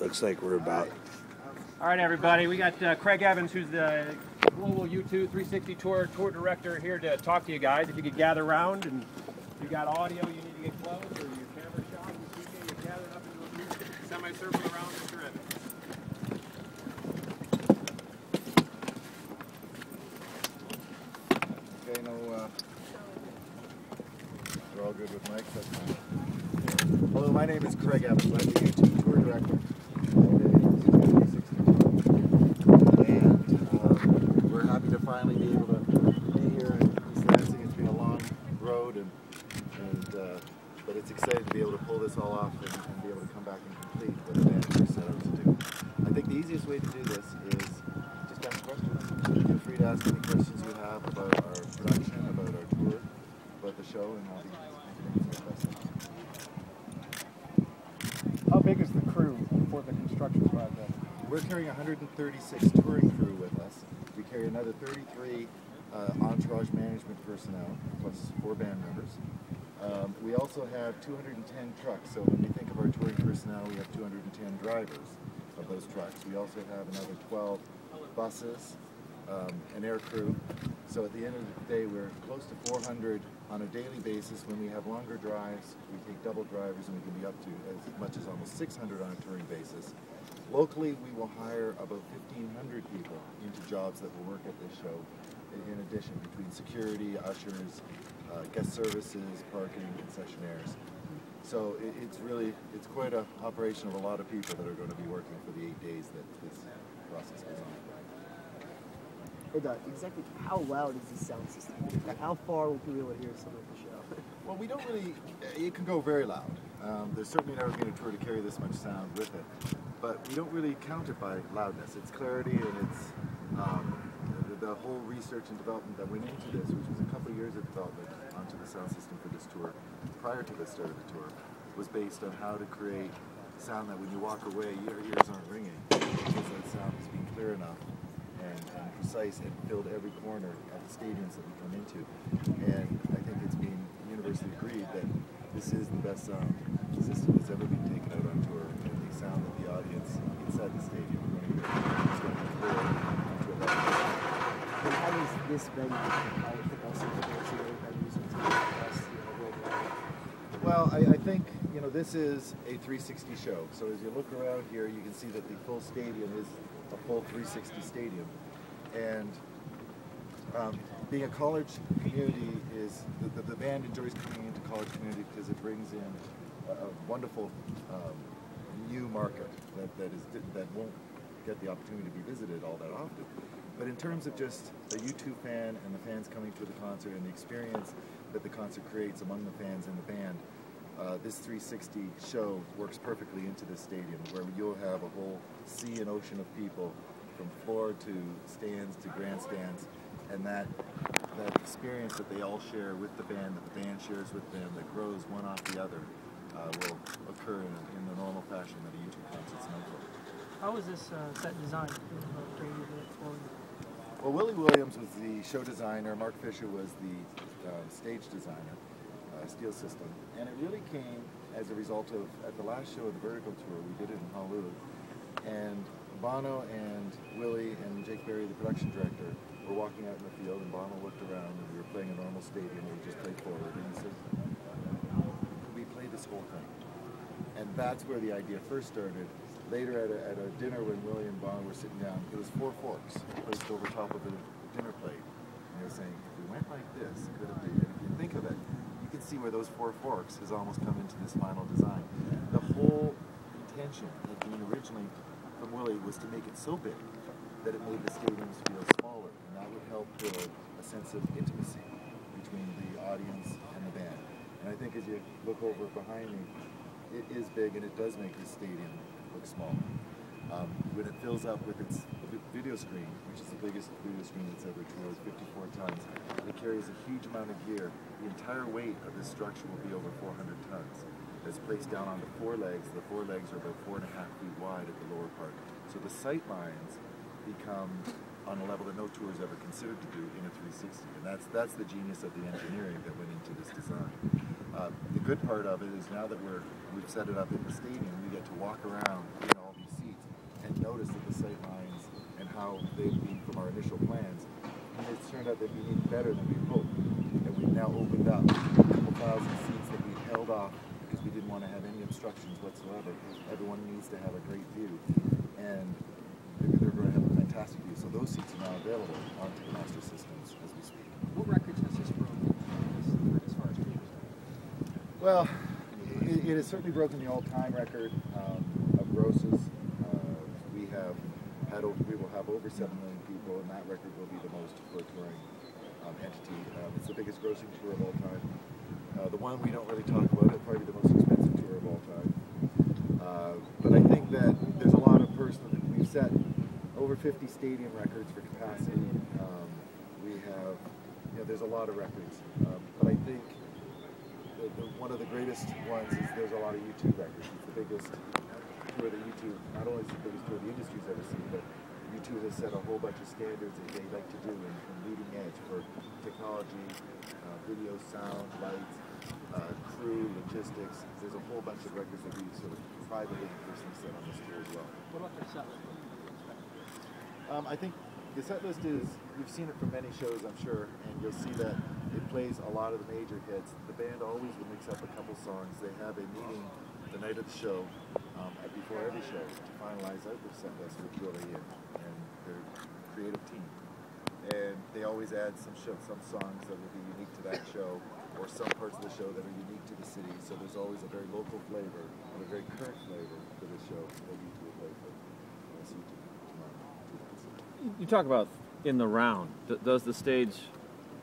looks like we're about. All right, everybody. We got Craig Evans, who's the Global U2 360 Tour Director, here to talk to you guys. If you could gather around, and if you got audio you need to get close, or your camera shot, you gather up into a semicircle around Mr. Evans. Okay, no, we're all good with mics. That's fine. Hello, my name is Craig Evans. I'm the U2 Tour Director. And we're happy to finally be able to be here in East Lansing. It's been a long road, but it's exciting to be able to pull this all off and be able to come back and complete what the band we set out to do. I think the easiest way to do this is just ask questions. Feel free to ask any questions you have about our production, about our tour, about the show, and I'll be How big is the crew for the construction project? We're carrying 136 touring crew with us. We carry another 33 entourage management personnel, plus 4 band members. We also have 210 trucks, so when we think of our touring personnel, we have 210 drivers of those trucks. We also have another 12 buses, an air crew. So at the end of the day, we're close to 400 on a daily basis. When we have longer drives, we take double drivers, and we can be up to as much as almost 600 on a touring basis. Locally, we will hire about 1,500 people into jobs that will work at this show, in addition, between security, ushers, guest services, parking, concessionaires. So it's quite an operation of a lot of people that are going to be working for the 8 days that this process goes on. Exactly how loud is the sound system? Like how far will people be able to hear some of the show? Well, we don't really, it can go very loud. There's certainly never been a tour to carry this much sound with it, but we don't really count it by loudness. It's clarity, and it's the whole research and development that went into this, which was a couple of years of development onto the sound system for this tour, prior to the start of the tour, was based on how to create sound that when you walk away, your ears aren't ringing, because that sound is being clear enough and precise and filled every corner of the stadiums that we come into. And I think it's been universally agreed that this is the best sound system that's ever been taken out on tour, and the sound that the audience inside the stadium is going to be clear to a level. And how does this venue compare with also the other venues in worldwide? Well, I think, this is a 360 show. So as you look around here, you can see that the full stadium is a full 360 stadium. And being a college community is, the band enjoys coming into college community because it brings in a wonderful new market that won't get the opportunity to be visited all that often. But in terms of just the U2 fan and the fans coming to the concert and the experience that the concert creates among the fans and the band, this 360 show works perfectly into this stadium, where you'll have a whole sea and ocean of people from floor to stands to grandstands, and that experience that they all share with the band, that the band shares with them, that grows one off the other, will occur in the normal fashion that a U2 concert's known for. How was this set designed? Well, Willie Williams was the show designer, Mark Fisher was the stage designer, steel system, and it really came as a result of, at the last show of the Vertical Tour, we did it in Honolulu, and Bono and Willie and Jake Berry, the production director, were walking out in the field, and Bono looked around, and we were playing a normal stadium, and we just played forward, and he said, "Could we play this whole thing?" And that's where the idea first started. Later at a dinner when Willie and Bono were sitting down, it was 4 forks placed over top of a dinner plate. And they were saying, if we went like this, could it be? And if you think of it, you can see where those 4 forks has almost come into this final design. The whole intention had been originally from Willie was to make it so big that it made the stadiums feel smaller, and that would help build a sense of intimacy between the audience and the band. And I think as you look over behind me, it is big, and it does make the stadium look small. When it fills up with its video screen, which is the biggest video screen that's ever toured, 54 tons, it carries a huge amount of gear. The entire weight of this structure will be over 400 tons. It's placed down onto 4 legs. The 4 legs are about 4.5 feet wide at the lower part. So the sight lines become on a level that no tour has ever considered to do in a 360, and that's the genius of the engineering that went into this design. The good part of it is now that we've set it up in the stadium, we get to walk around in all these noticed that the sight lines and how they've been from our initial plans, and it's turned out they've been even better than we hoped. And we've now opened up a couple thousand seats that we held off because we didn't want to have any obstructions whatsoever. Everyone needs to have a great view, and they're going to have a fantastic view. So those seats are now available on Ticketmaster systems as we speak. What records has this broken as far as viewers? Well, it has certainly broken the all-time record of grosses. We will have over 7 million people, and that record will be the most for a touring entity. It's the biggest grossing tour of all time. The one we don't really talk about, it'll probably be the most expensive tour of all time. But I think that there's a lot of personal. We've set over 50 stadium records for capacity. We have, there's a lot of records. But I think one of the greatest ones is there's a lot of U2 records. It's the biggest tour that U2, not only is it the biggest tour the industry's ever seen, but U2 has set a whole bunch of standards that they like to do in leading edge for technology, video, sound, lights, crew, logistics. There's a whole bunch of records that we sort of privately and personally set on this tour as well. What about their set list? I think the set list is, you've seen it from many shows, I'm sure, and you'll see that it plays a lot of the major hits. The band always will mix up a couple songs. They have a meeting the night of the show, before every show, to finalize out the set list with Julie and their creative team. And they always add some songs that will be unique to that show, or some parts of the show that are unique to the city. So there's always a very local flavor, and a very current flavor for the show that we do play for. You talk about in the round. Does the stage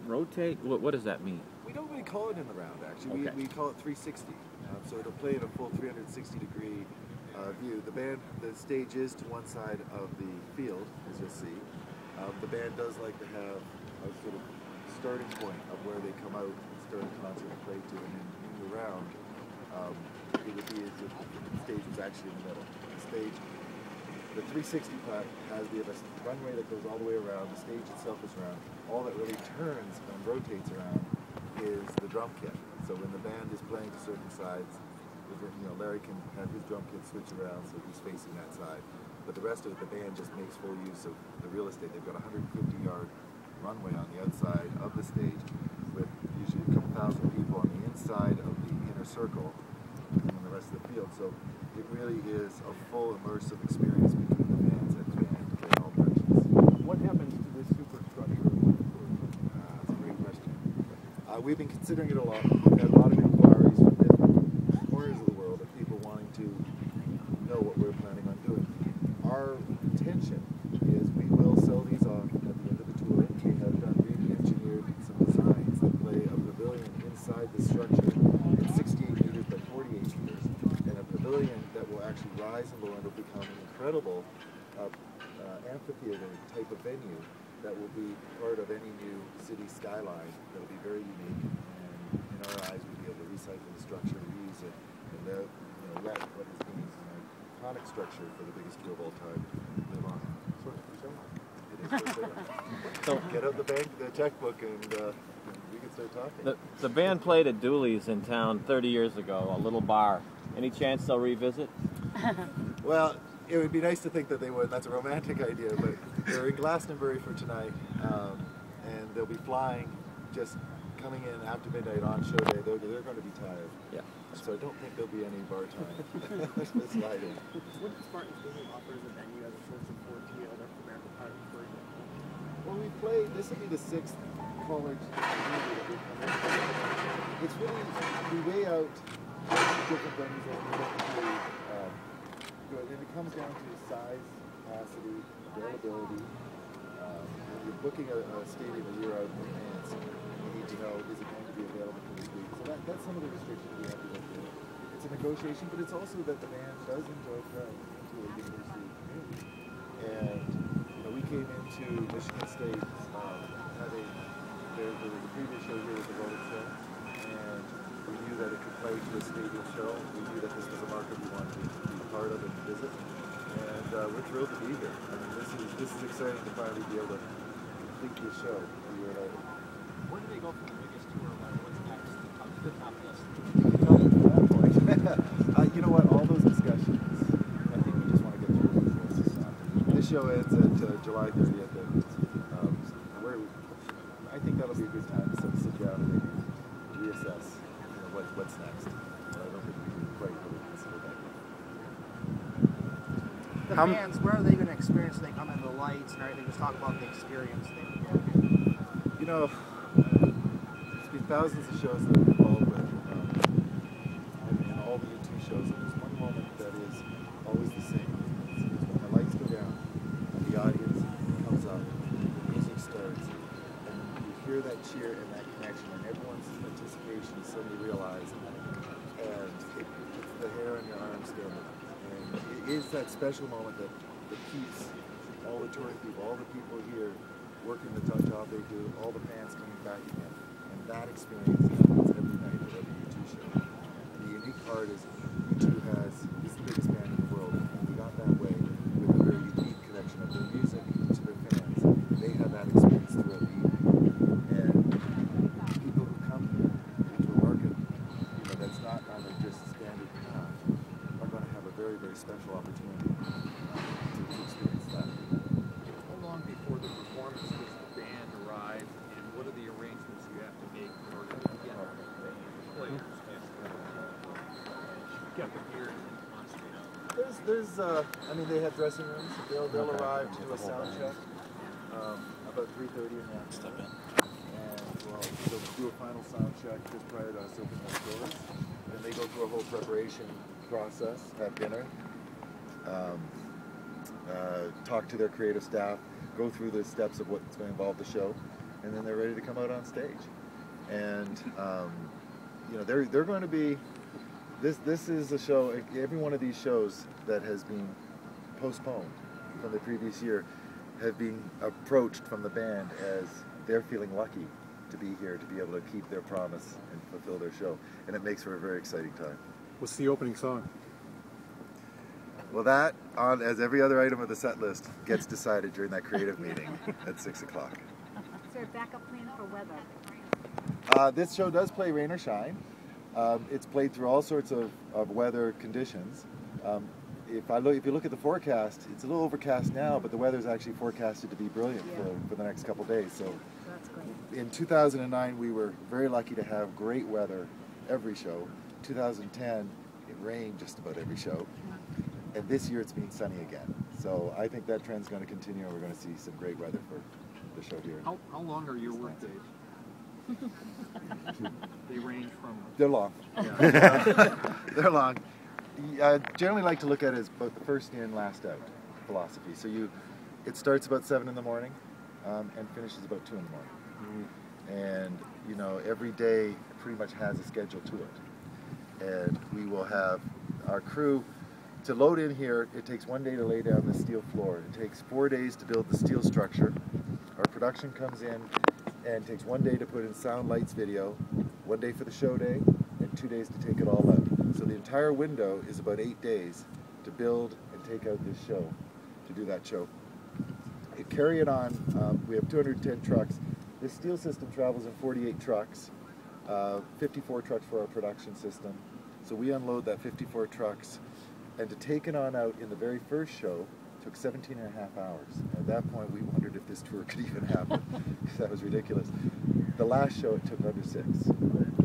rotate? What does that mean? We don't really call it in the round, actually. Okay. We call it 360. So it'll play in a full 360-degree view. The stage is to one side of the field, as you'll see. The band does like to have a sort of starting point of where they come out and start a concert and play to, and in the round, it would be as if the stage was actually in the middle. The 360 part we have a runway that goes all the way around. The stage itself is round. All that really turns and rotates around is the drum kit. So when the band is playing to certain sides, Larry can have his drum kit switch around so he's facing that side. But the rest of the band just makes full use of the real estate. They've got a 150-yard runway on the outside of the stage with usually a couple thousand people on the inside of the inner circle and the rest of the field. So it really is a full immersive experience between the bands and the band playing all directions. What happens to this superstructure? That's a great question. We've been considering it a lot. We've had a lot of inquiries from different corners of the world of people wanting to know what we're planning on doing. Our intention is we will sell these off at the end of the tour. We have done re-engineered some designs that play a pavilion inside the structure at 68 meters by 48 meters, and a pavilion that will actually rise and lower and will become an incredible amphitheater type of venue that will be part of any new city skyline. That will be very unique, and in our eyes we'll be able to recycle the structure, reuse it, and let what has been an iconic structure for the biggest tour of all time live on. Sort of for sale. It is for sale. So get out the checkbook, and we can start talking. The band played at Dooley's in town 30 years ago, a little bar. Any chance they'll revisit? Well, it would be nice to think that they would. That's a romantic idea, but they're in Glastonbury for tonight, and they'll be flying, just coming in after midnight on show day. They're going to be tired. Yeah. So I don't think there'll be any bar time. Sliding. What does Spartan Stadium offer as a venue as a source of support to other American Pirates, for example? Well, we played, this will be the 6th college community that we come in. It's really, we weigh out different venues that we look to good, and it comes down to size, capacity, availability. When you're booking a stadium a year out in advance, you need to know, is it going to be available for this week? So that's some of the restrictions we have to go through. It's a negotiation, but it's also that the band does enjoy playing into a university community. And we came into Michigan State having the previous show here was the Rolling Stones, and we knew that it could play to a stadium show. We knew that this was a market we wanted to be part of and visit, and we're thrilled to be here. I mean, this is exciting to finally be able to complete this show a year later. Where do they go from the biggest tour? What's next? The top list. You know what? All those discussions, I think we just want to get through this. show ends at July 30th, and I think that'll be a good time to sort of sit down and maybe reassess, what's next. But I don't think we can quite really consider that yet. The fans, where are they going to experience when they come into the lights and everything? Just talk about the experience they would get. There's been thousands of shows that I've been involved with, and all the U2 shows, and there's one moment that is always the same. It's when the lights go down, and the audience comes up, the music starts, and you hear that cheer and that connection, and everyone's anticipation is suddenly realized, and it's the hair on your arm standing. And it is that special moment that keeps all the touring people, all the people here working the tough job they do, all the fans coming back again. And that experience happens every night at every U2 show. And the unique part is U2 is the biggest band in the world, and we got that way with a very unique connection of their music to their fans. They have that experience throughout the evening. And people who come here to a market, that's not on their just standard path, are going to have a very, very special opportunity to experience that. How long before the performance does the band arrive, and what are the arrangements you have to make in order to get the players and get the gear on stage? They have dressing rooms. They'll arrive to do a sound check about 3:30 in the afternoon. And they'll do a final sound check just prior to us opening the doors. Then they go through a whole preparation process, have dinner, talk to their creative staff, go through the steps of what's going to involve the show, and then they're ready to come out on stage. And they're going to be. This is a show. Every one of these shows that has been postponed from the previous year have been approached from the band as they're feeling lucky to be here, to be able to keep their promise and fulfill their show, and it makes for a very exciting time. What's the opening song? Well, that, as every other item of the set list, gets decided during that creative meeting at 6 o'clock. Is there a backup plan for weather? This show does play rain or shine. It's played through all sorts of weather conditions. If you look at the forecast, it's a little overcast now, but the weather's actually forecasted to be brilliant for the next couple of days. So That's great. in 2009, we were very lucky to have great weather every show. 2010, it rained just about every show. And this year it's been sunny again. So I think that trend's going to continue, and we're going to see some great weather for the show here. How long are your work days? They range from... They're long. They're long. I generally like to look at it as about the first in, last out philosophy. So it starts about 7 in the morning and finishes about 2 in the morning. And every day pretty much has a schedule to it. And we will have our crew to load in here. It takes 1 day to lay down the steel floor. It takes 4 days to build the steel structure. Our production comes in and takes 1 day to put in sound, lights, video, 1 day for the show day, and 2 days to take it all out. So the entire window is about 8 days to build and take out this show, to do that show. To carry it on, we have 210 trucks. This steel system travels in 48 trucks, 54 trucks for our production system. So we unload that 54 trucks, and to take it on out in the very first show took 17 and a half hours. At that point, we wondered if this tour could even happen. That was ridiculous. The last show, it took under 6.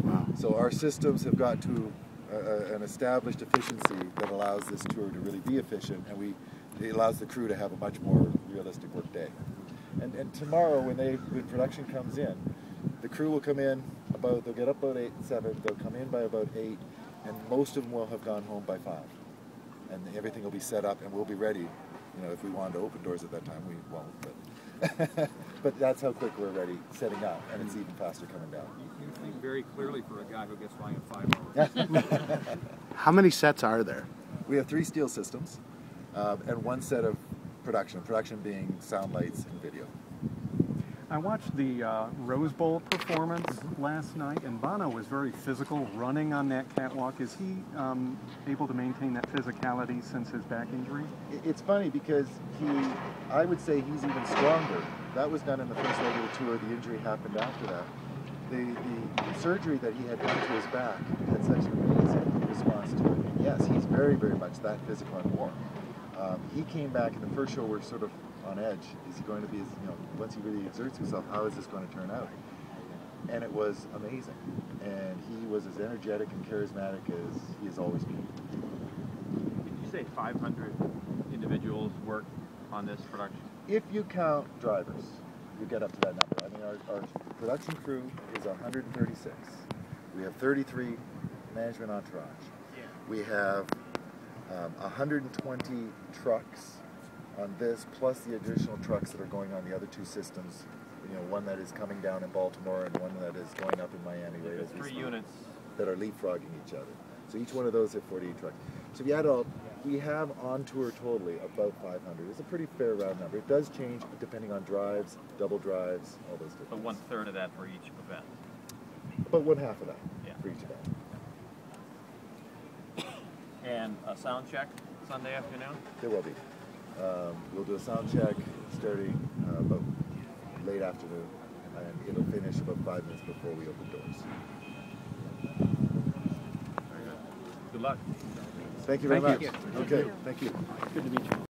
Wow. So our systems have got to an established efficiency that allows this tour to really be efficient, and it allows the crew to have a much more realistic work day. And tomorrow, when production comes in, the crew will come in they'll get up about 8, 7, they'll come in by about 8, and most of them will have gone home by 5. And everything will be set up, and we'll be ready. If we wanted to open doors at that time, we won't. But that's how quick we're ready, setting up, and it's even faster coming down. You think very clearly for a guy who gets by in 5 hours. How many sets are there? We have 3 steel systems and 1 set of production being sound, lights, and video. I watched the Rose Bowl performance last night, and Bono was very physical running on that catwalk. Is he able to maintain that physicality since his back injury? It's funny because I would say he's even stronger. That was done in the first leg of the tour. The injury happened after that. The surgery that he had done to his back had such an amazing response to it. And yes, he's very, very much that physical and more. He came back, and the first show we're sort of on edge. Is he going to be, once he really exerts himself, how is this going to turn out? And it was amazing. And he was as energetic and charismatic as he has always been. Did you say 500 individuals worked on this production? If you count drivers, you get up to that number. I mean, our production crew is 136. We have 33 management entourage. We have 120 trucks on this, plus the additional trucks that are going on the other two systems. One that is coming down in Baltimore and one that is going up in Miami. Right, as three units that are leapfrogging each other. So each one of those have 48 trucks. So if you add all, we have on tour totally about 500. It's a pretty fair round number. It does change depending on drives, double drives, all those different. So 1/3 of that for each event. About 1/2 of that for each event. And a sound check Sunday afternoon? There will be. We'll do a sound check starting about late afternoon, and it'll finish about 5 minutes before we open doors. Very good. Good luck. Thank you very much. You. Okay, thank you. Good to meet you.